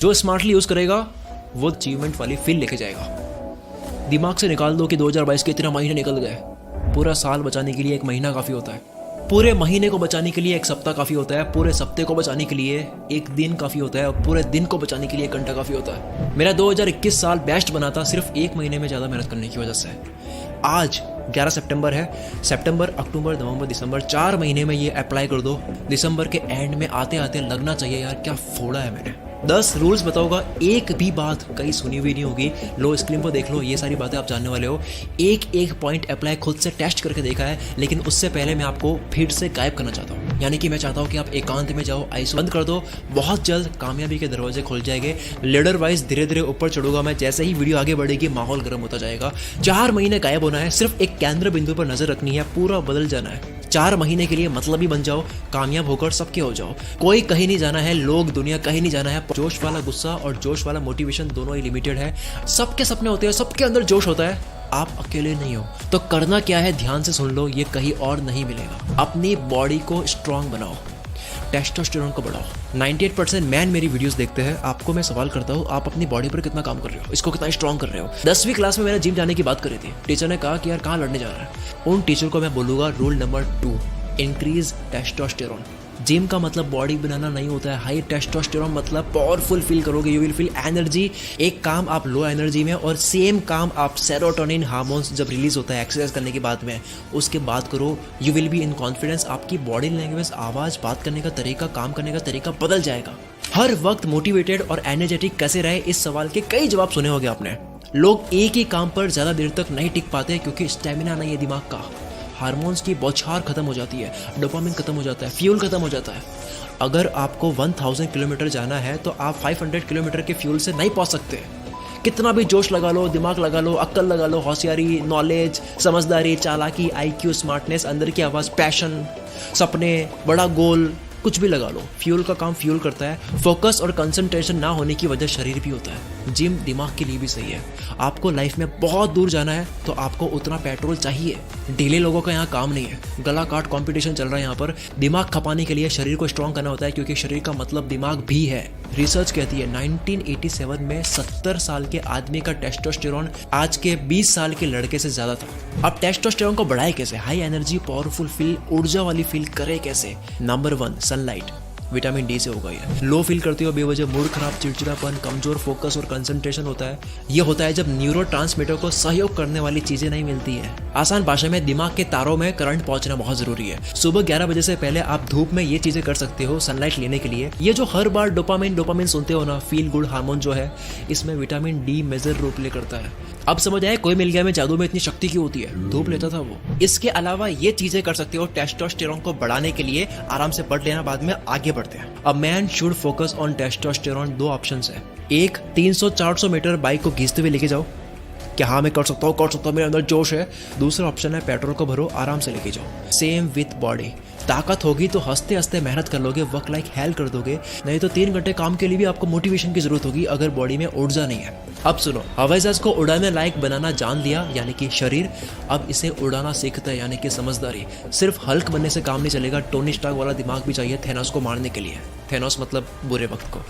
जो smartly use करेगा वो अचीवमेंट वाली फील लेके जाएगा। दिमाग से निकाल दो कि 2022 के इतना महीने निकल गए। पूरा साल बचाने के लिए एक महीना काफी होता है, पूरे महीने को बचाने के लिए एक सप्ताह काफी होता है, पूरे सप्ताह को बचाने के लिए एक दिन काफी होता है, और पूरे दिन को बचाने के लिए एक घंटा काफी होता है। मेरा 2021 साल बेस्ट बना था सिर्फ एक महीने में ज्यादा मेहनत करने की वजह से। आज 11 सितंबर है। सितंबर, अक्टूबर, नवंबर, दिसंबर, 4 महीने में ये अप्लाई कर दो। दिसंबर के एंड में आते आते लगना चाहिए यार क्या फोड़ा है मैंने। 10 रूल्स बताऊंगा, एक भी बात कहीं सुनी हुई नहीं होगी। लो स्क्रीन पर देख लो, ये सारी बातें आप जानने वाले हो। एक एक पॉइंट अप्लाई खुद से टेस्ट करके देखा है, लेकिन उससे पहले मैं आपको फिर से गायब करना चाहता हूँ। यानी कि मैं चाहता हूँ कि आप एकांत में जाओ, आइस बंद कर दो। बहुत जल्द कामयाबी के दरवाजे खुल जाएंगे। लीडर वाइज धीरे धीरे ऊपर चढ़ूंगा मैं। जैसे ही वीडियो आगे बढ़ेगी माहौल गर्म होता जाएगा। 4 महीने गायब होना है, सिर्फ एक केंद्र बिंदु पर नजर रखनी है, पूरा बदल जाना है। 4 महीने के लिए मतलबी बन जाओ, कामयाब होकर सबके हो जाओ। कोई कहीं नहीं जाना है, लोग दुनिया कहीं नहीं जाना है। जोश वाला गुस्सा और जोश वाला मोटिवेशन दोनों ही लिमिटेड है। सबके सपने होते हैं, सबके अंदर जोश होता है, आप अकेले नहीं हो। तो करना क्या है, ध्यान से सुन लो, ये कहीं और नहीं मिलेगा। अपनी बॉडी को स्ट्रांग बनाओ, टेस्टोस्टेरोन को बढ़ाओ। 98% मैन मेरी वीडियोस देखते हैं। आपको मैं सवाल करता हूँ, आप अपनी बॉडी पर कितना काम कर रहे हो, इसको कितना स्ट्रांग कर रहे हो। 10वीं क्लास में मैंने जिम जाने की बात करी थी। टीचर ने कहा कि यार कहाँ लड़ने जा रहा है। उन टीचर को मैं बोलूंगा rule number 2, increase testosterone. Gym का मतलब बॉडी बनाना नहीं होता है। हाई टेस्टोस्टेरोन मतलब पावरफुल फील करोगे, यू विल फील एनर्जी। एक काम आप लो एनर्जी में, और सेम काम आप सेरोटोनिन हार्मोन्स जब रिलीज होता है एक्सरसाइज करने के बाद में, उसके बाद करो। You will be in confidence. आपकी बॉडी लैंग्वेज, आवाज, बात करने का तरीका, काम करने का तरीका बदल जाएगा। हर वक्त मोटिवेटेड और एनर्जेटिक कैसे रहे, इस सवाल के कई जवाब सुने होंगे आपने। लोग एक ही काम पर ज्यादा देर तक नहीं टिक पाते क्योंकि स्टेमिना नहीं है दिमाग का। हार्मोन्स की बौछार खत्म हो जाती है, डोपामिन खत्म हो जाता है, फ्यूल खत्म हो जाता है। अगर आपको 1000 किलोमीटर जाना है तो आप 500 किलोमीटर के फ्यूल से नहीं पहुंच सकते। कितना भी जोश लगा लो, दिमाग लगा लो, अक्ल लगा लो, होशियारी, नॉलेज, समझदारी, चालाकी, IQ, स्मार्टनेस, अंदर की आवाज़, पैशन, सपने, बड़ा गोल, कुछ भी लगा लो, फ्यूल का काम फ्यूल करता है। फोकस और कंसंट्रेशन ना होने की वजह शरीर भी होता है। जिम दिमाग के लिए भी सही है। आपको लाइफ में बहुत दूर जाना है तो आपको उतना पेट्रोल चाहिए। ढीले लोगों का यहाँ काम नहीं है। गला काट कंपटीशन चल रहा है यहाँ पर। दिमाग खपाने के लिए शरीर को स्ट्रांग करना होता है, क्योंकि शरीर का मतलब दिमाग भी है। रिसर्च कहती है 1987 में 70 साल के आदमी का टेस्टोस्टेरोन आज के 20 साल के लड़के से ज्यादा था। अब टेस्टोस्टेरोन को बढ़ाए कैसे, हाई एनर्जी, पावरफुल फील, ऊर्जा वाली फील करे कैसे। Number 1, sunlight. विटामिन डी से होगा ये। लो फील करते हो बेवजह, मूड खराब, चिड़चिड़ापन, कमजोर फोकस और कंसंट्रेशन होता है। ये होता है जब न्यूरोट्रांसमीटर को सहयोग करने वाली चीजें नहीं मिलती है। आसान भाषा में दिमाग के तारों में करंट पहुंचना बहुत जरूरी है। सुबह 11 बजे से पहले आप धूप में ये चीजें कर सकते हो सनलाइट लेने के लिए। ये जो हर बार डोपामिन सुनते हो ना, फील गुड हार्मोन जो है, इसमें vitamin D major role play करता है। अब समझ आए कोई मिल गया में जादू में इतनी शक्ति क्यों होती है, धूप लेता था वो। इसके अलावा ये चीजें कर सकते हो टेस्टोस्टेरोन को बढ़ाने के लिए। आराम से पढ़ लेना, बाद में आगे बढ़ते हैं। A man should focus on testosterone. 2 options है। एक, 300-400 मीटर बाइक को घींचते हुए लेके जाओ कि हाँ मैं कर सकता हूँ, मेरे अंदर जोश है। दूसरा ऑप्शन है पेट्रोल को भरो, आराम से लेके जाओ। Same with body. ताकत होगी तो हंसते हंसते मेहनत कर लोगे, वर्क लाइक हेल कर दोगे। नहीं तो 3 घंटे काम के लिए भी आपको मोटिवेशन की जरूरत होगी अगर बॉडी में ऊर्जा नहीं है। अब सुनो, हवाई जहाज को उड़ाने लायक बनाना जान लिया यानी कि शरीर। अब इसे उड़ाना सीखता है यानी कि समझदारी। सिर्फ हल्क बनने से काम नहीं चलेगा, टोनी स्टार्क वाला दिमाग भी चाहिए थेनोस को मारने के लिए। थेनोस मतलब बुरे वक्त को।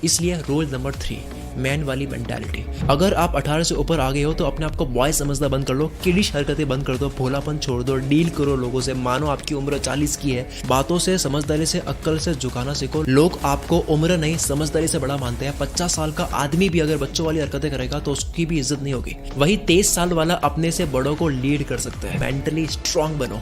इसलिए रूल नंबर 3, मैन वाली मेंटालिटी। अगर आप 18 से ऊपर आ गए हो तो अपने आप को बॉय समझना बंद कर लो, किडिश हरकतें बंद कर दो, भोलापन छोड़ दो, डील करो लोगों से। मानो आपकी उम्र 40 की है। बातों से, समझदारी से, अक्ल से झुकाना सीखो। लोग आपको उम्र नहीं समझदारी से बड़ा मानते हैं। 50 साल का आदमी भी अगर बच्चों वाली हरकतें करेगा तो उसकी भी इज्जत नहीं होगी। वही 23 साल वाला अपने से बड़ों को लीड कर सकता है। मेंटली स्ट्रांग बनो।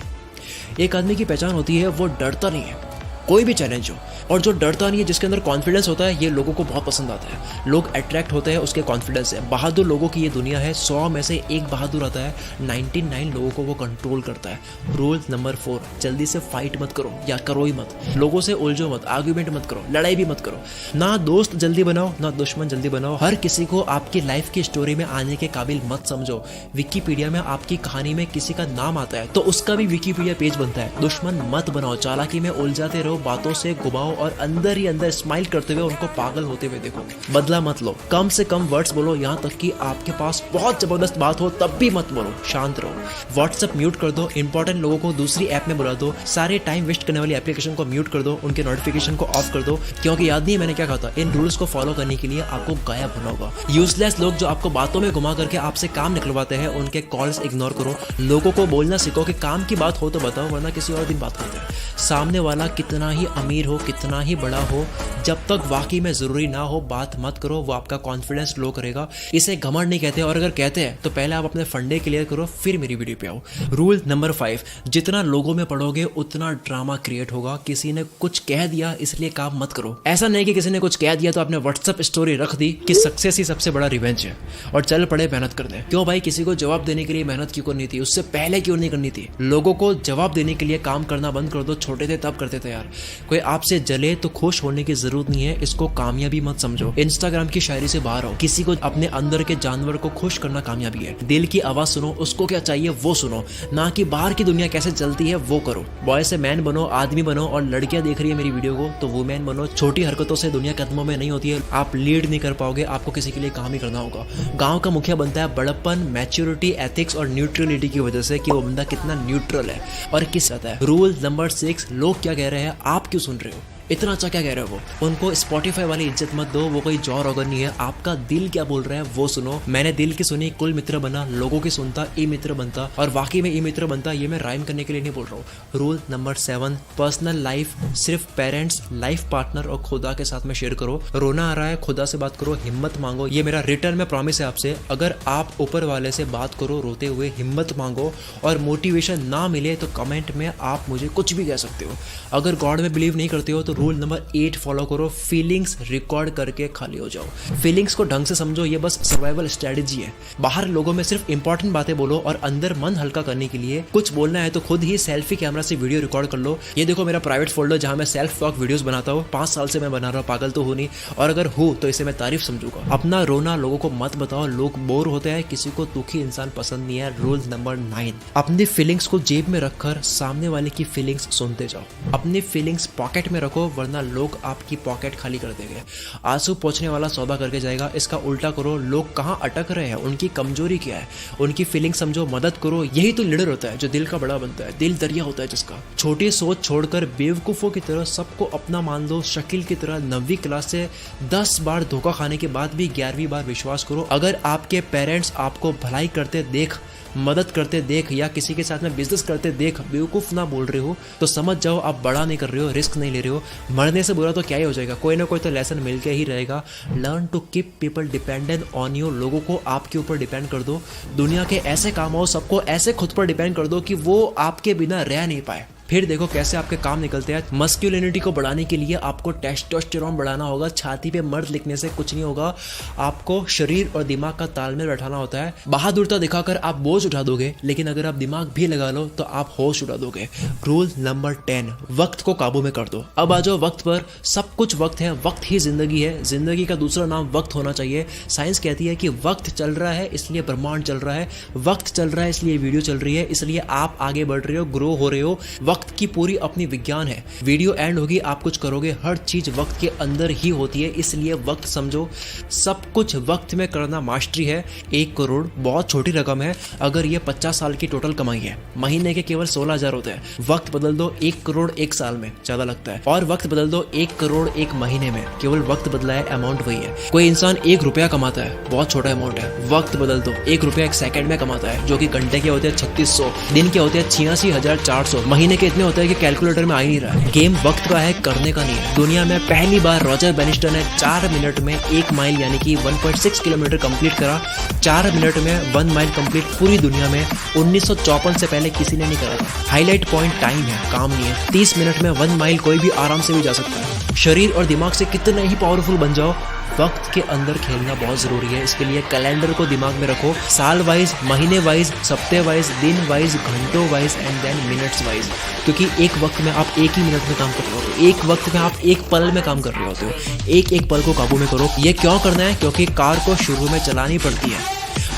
एक आदमी की पहचान होती है वो डरता नहीं है, कोई भी चैलेंज हो। और जो डरता नहीं है, जिसके अंदर कॉन्फिडेंस होता है, ये लोगों को बहुत पसंद आता है। लोग अट्रैक्ट होते हैं उसके कॉन्फिडेंस से। बहादुर लोगों की ये दुनिया है। 100 में से एक बहादुर आता है, 99 लोगों को वो कंट्रोल करता है। रूल नंबर 4, जल्दी से फाइट मत करो या करो ही मत। लोगों से उलझो मत, आर्ग्यूमेंट मत करो, लड़ाई भी मत करो। ना दोस्त जल्दी बनाओ, ना दुश्मन जल्दी बनाओ। हर किसी को आपकी लाइफ की स्टोरी में आने के काबिल मत समझो। विकिपीडिया में आपकी कहानी में किसी का नाम आता है तो उसका भी विकिपीडिया पेज बनता है। दुश्मन मत बनाओ, चालाकी में उलझाते रहो, लो, बातों से घुमाओ और अंदर ही अंदर स्माइल करते हुए उनको पागल होते हुए देखो। बदला मत लो, कम से कम वर्ड्स बोलो, यहाँ तक कि आपके पास बहुत जबरदस्त बात हो तब भी मत बोलो, शांत रहो। व्हाट्सएप म्यूट कर दो, इंपॉर्टेंट लोगों को दूसरी ऐप में बुला दो, सारे टाइम वेस्ट करने वाली एप्लीकेशन को म्यूट कर दो, उनके नोटिफिकेशन को ऑफ कर दो, क्योंकि याद नहीं मैंने क्या कहा था, इन रूल्स को फॉलो करने के लिए आपको गायब होना होगा। यूजलेस लोग जो आपको बातों में घुमा करके आपसे काम निकलवाते हैं, उनके कॉल्स इग्नोर करो। लोगों को बोलना सीखो कि काम की बात हो तो बताओ, वरना किसी और दिन बात करते हैं। सामने वाला कितना ही अमीर हो, कितना ही बड़ा हो, जब तक वाकई में जरूरी ना हो बात मत करो, वो आपका कॉन्फिडेंस लो करेगा। इसे घमंड नहीं कहते, और अगर कहते हैं तो पहले आप अपने फंडे क्लियर करो, फिर मेरी वीडियो पे आओ। रूल नंबर 5, जितना लोगों में पढ़ोगे उतना ड्रामा क्रिएट होगा। किसी ने कुछ कह दिया इसलिए काम मत करो। ऐसा नहीं कि किसी ने कुछ कह दिया तो आपने व्हाट्सएप स्टोरी रख दी कि सक्सेस ही सबसे बड़ा रिवेंज है और चल पड़े मेहनत कर दे। क्यों भाई, किसी को जवाब देने के लिए मेहनत क्यों करनी थी, उससे पहले क्यों नहीं करनी थी? लोगों को जवाब देने के लिए काम करना बंद कर दो। छोटे थे तब करते थे यार। कोई आपसे जले तो खुश होने की जरूरत नहीं है, इसको कामयाबी मत समझो। इंस्टाग्राम की शायरी से बाहर आओ। किसी को अपने अंदर के जानवर को खुश करना कामयाबी है। दिल की आवाज सुनो, उसको क्या चाहिए वो सुनो, ना कि बाहर की दुनिया कैसे चलती है वो करो। बॉय से मैन बनो, आदमी बनो, और लड़कियां देख रही है मेरी वीडियो को तो वुमेन बनो। छोटी हरकतों से दुनिया कदमों में नहीं होती है। आप लीड नहीं कर पाओगे, आपको किसी के लिए काम ही करना होगा। गांव का मुखिया बनता है बड़प्पन, मैच्योरिटी, एथिक्स और न्यूट्रलिटी की वजह से कि वो बंदा कितना न्यूट्रल है और किस आता है। रूल नंबर 6, लोग क्या कह रहे हैं आप क्यों सुन रहे हो? इतना अच्छा क्या कह रहे हो वो? उनको स्पॉटिफाई वाली इज्जत मत दो, वो कोई जॉ रॉगन नहीं है। आपका दिल क्या बोल रहा है वो सुनो। मैंने दिल की सुनी, कुल मित्र बना, लोगों की सुनता, ई मित्र बनता, और वाकई में ई मित्र बनता। ये मैं राइम करने के लिए नहीं बोल रहा हूँ। रूल नंबर 7, पर्सनल लाइफ सिर्फ पेरेंट्स, लाइफ पार्टनर और खुदा के साथ में शेयर करो। रोना आ रहा है, खुदा से बात करो, हिम्मत मांगो। ये मेरा रिटर्न में प्रॉमिस है आपसे। अगर आप ऊपर वाले से बात करो रोते हुए, हिम्मत मांगो, और मोटिवेशन ना मिले तो कमेंट में आप मुझे कुछ भी कह सकते हो। अगर गॉड में बिलीव नहीं करते हो तो रूल नंबर 8 फॉलो करो, फीलिंग्स रिकॉर्ड करके खाली हो जाओ। फीलिंग्स को ढंग से समझो, ये बस सर्वाइवल स्ट्रेटजी है। बाहर लोगों में सिर्फ इंपॉर्टेंट बातें बोलो, और अंदर मन हल्का करने के लिए कुछ बोलना है तो खुद ही सेल्फी कैमरा से वीडियो रिकॉर्ड कर लो। ये देखो मेरा प्राइवेट फोल्डर जहां मैं सेल्फ टॉक वीडियोस बनाता हूँ। 5 साल से मैं बना रहा हूँ, पागल तो हूँ नहीं, और अगर हूँ तो इसे मैं तारीफ समझूंगा। अपना रोना लोगों को मत बताओ, लोग बोर होते हैं, किसी को दुखी इंसान पसंद नहीं है। रूल नंबर 9, अपनी फीलिंग्स को जेब में रखकर सामने वाले की फीलिंग्स सुनते जाओ। अपनी फीलिंग्स पॉकेट में रखो, वरना लोग आपकी पॉकेट खाली कर देंगे। आंसू पोंछने वाला सौदा करके जाएगा। इसका उल्टा करो, लोग कहाँ अटक रहे हैं, उनकी कमजोरी क्या है, उनकी फीलिंग समझो, मदद करो। यही तो लीडर होता है जो दिल का बड़ा बनता है। दिल दरिया होता है जिसका। छोटी सोच छोड़कर बेवकूफों की तरह सबको अपना मान लो। शकील की तरह 9वीं क्लास से 10 बार धोखा खाने के बाद भी 11वीं बार विश्वास करो। अगर आपके पेरेंट्स आपको भलाई करते देख, मदद करते देख, या किसी के साथ में बिजनेस करते देख बेवकूफ ना बोल रहे हो तो समझ जाओ आप बड़ा नहीं कर रहे हो, रिस्क नहीं ले रहे हो। मरने से बुरा तो क्या ही हो जाएगा, कोई ना कोई तो लेसन मिल के ही रहेगा। Learn to keep people dependent on you. लोगों को आपके ऊपर डिपेंड कर दो। दुनिया के ऐसे काम आओ, सबको ऐसे खुद पर डिपेंड कर दो कि वो आपके बिना रह नहीं पाए। फिर देखो कैसे आपके काम निकलते हैं। मस्कुलिनिटी को बढ़ाने के लिए आपको टेस्टोस्टेरोन बढ़ाना होगा। छाती पे मर्द लिखने से कुछ नहीं होगा, आपको शरीर और दिमाग का तालमेल बैठाना होता है। बहादुरता दिखाकर आप बोझ उठा दोगे, लेकिन अगर आप दिमाग भी लगा लो तो आप होश उड़ा दोगे। रूल नंबर 10, वक्त को काबू में कर दो। अब आ जाओ वक्त पर। सब कुछ वक्त है, वक्त ही जिंदगी है। जिंदगी का दूसरा नाम वक्त होना चाहिए। साइंस कहती है कि वक्त चल रहा है इसलिए ब्रह्मांड चल रहा है, वक्त चल रहा है इसलिए वीडियो चल रही है, इसलिए आप आगे बढ़ रहे हो, ग्रो हो रहे हो। वक्त की पूरी अपनी विज्ञान है। वीडियो एंड होगी, आप कुछ करोगे, हर चीज वक्त के अंदर ही होती है, इसलिए वक्त समझो। सब कुछ वक्त में करना मास्टरी है। 1 करोड़ बहुत छोटी रकम है अगर ये 50 साल की टोटल कमाई है। महीने के केवल 16,000 होते हैं। वक्त बदल दो, 1 करोड़ 1 साल में ज्यादा लगता है, और वक्त बदल दो 1 करोड़ 1 महीने में, केवल वक्त बदला है, अमाउंट वही है। कोई इंसान 1 रुपया कमाता है, बहुत छोटा अमाउंट है। वक्त बदल दो, 1 रुपया 1 सेकंड में कमाता है, जो कि घंटे के होते हैं 3600, दिन के होते हैं 86,400, महीने के इतने होते हैं कि कैलकुलेटर में आ ही नहीं रहा है। गेम वक्त का है, करने का नहीं है। दुनिया में पहली बार रॉजर बेनिस्टर ने 4 मिनट में 1 माइल यानी कि 1.6 किलोमीटर कंप्लीट करा। 4 मिनट में 1 माइल कंप्लीट पूरी दुनिया में 1954 से पहले किसी ने नहीं करा था। हाईलाइट पॉइंट टाइम है, काम नहीं है। 30 मिनट में 1 माइल कोई भी आराम से भी जा सकता है। शरीर और दिमाग से कितने ही पावरफुल बन जाओ, वक्त के अंदर खेलना बहुत जरूरी है। इसके लिए कैलेंडर को दिमाग में रखो, साल वाइज, महीने वाइज, सप्ते वाइज, दिन वाइज, घंटों wise and then minutes wise. क्योंकि एक वक्त में आप 1 ही मिनट में काम कर रहे होते हो, एक वक्त में आप 1 पल में काम कर रहे होते हो। एक एक पल को काबू में करो। ये क्यों करना है? क्योंकि कार को शुरू में चलानी पड़ती है,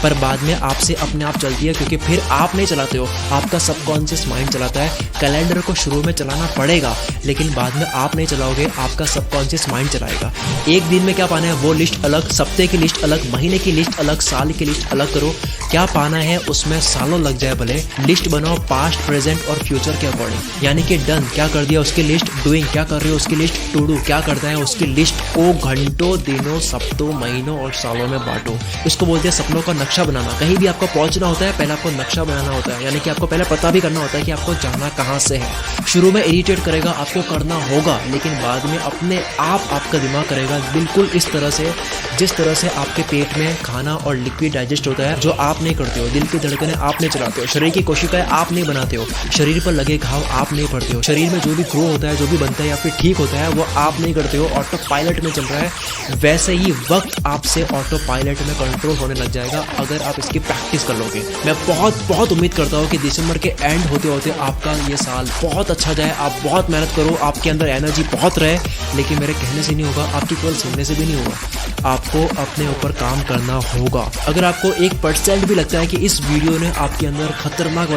पर बाद में आपसे अपने आप चलती है, क्योंकि फिर आप नहीं चलाते हो, आपका सबकॉन्शियस माइंड चलाता है। कैलेंडर को शुरू में चलाना पड़ेगा, लेकिन बाद में आप नहीं चलाओगे, आपका सबकॉन्शियस माइंड चलाएगा। एक दिन में क्या पाना है वो लिस्ट अलग, सप्ताह की लिस्ट अलग, महीने की लिस्ट अलग, साल की लिस्ट अलग करो। क्या पाना है उसमें सालों लग जाए भले, लिस्ट बनाओ पास्ट, प्रेजेंट और फ्यूचर के अकॉर्डिंग। यानी कि डन क्या कर दिया उसकी लिस्ट, डूइंग क्या कर रहे हो उसकी लिस्ट, टू डू क्या करता है उसकी लिस्ट को घंटों, दिनों, सप्तों, महीनों और सालों में बांटो। इसको बोलते हैं सपनों का नक्शा बनाना। कहीं भी आपको पहुंचना होता है, पहले आपको नक्शा बनाना होता है, यानी कि आपको पहले पता भी करना होता है कि आपको जाना कहाँ से है। शुरू में इरिटेट करेगा, आपको करना होगा, लेकिन बाद में अपने आप आपका दिमाग करेगा बिल्कुल इस तरह से जिस तरह से आपके पेट में खाना और लिक्विड डाइजेस्ट होता है, जो आप नहीं करते हो। दिल की धड़कनें आप नहीं चलाते हो, शरीर की कोशिकाएं आप नहीं बनाते हो, शरीर पर लगे घाव आप नहीं पड़ते हो, शरीर में जो भी ग्रो होता है, जो भी बनता है या फिर ठीक होता है, वो आप नहीं करते हो, ऑटो पायलट में चल रहा है। वैसे ही वक्त आपसे ऑटो पायलट में कंट्रोल होने लग जाएगा अगर आप इसकी प्रैक्टिस कर लोगे। मैं बहुत उम्मीद करता हूँ कि दिसंबर के एंड होते होते आपका ये साल बहुत अच्छा जाए, आप बहुत मेहनत करो, आपके अंदर एनर्जी बहुत रहे। लेकिन मेरे कहने से नहीं होगा, आपकी केवल सुनने से भी नहीं होगा, आपको अपने ऊपर काम करना होगा। अगर आपको 1% भी लगता है कि इस वीडियो ने आपके अंदर खतरनाक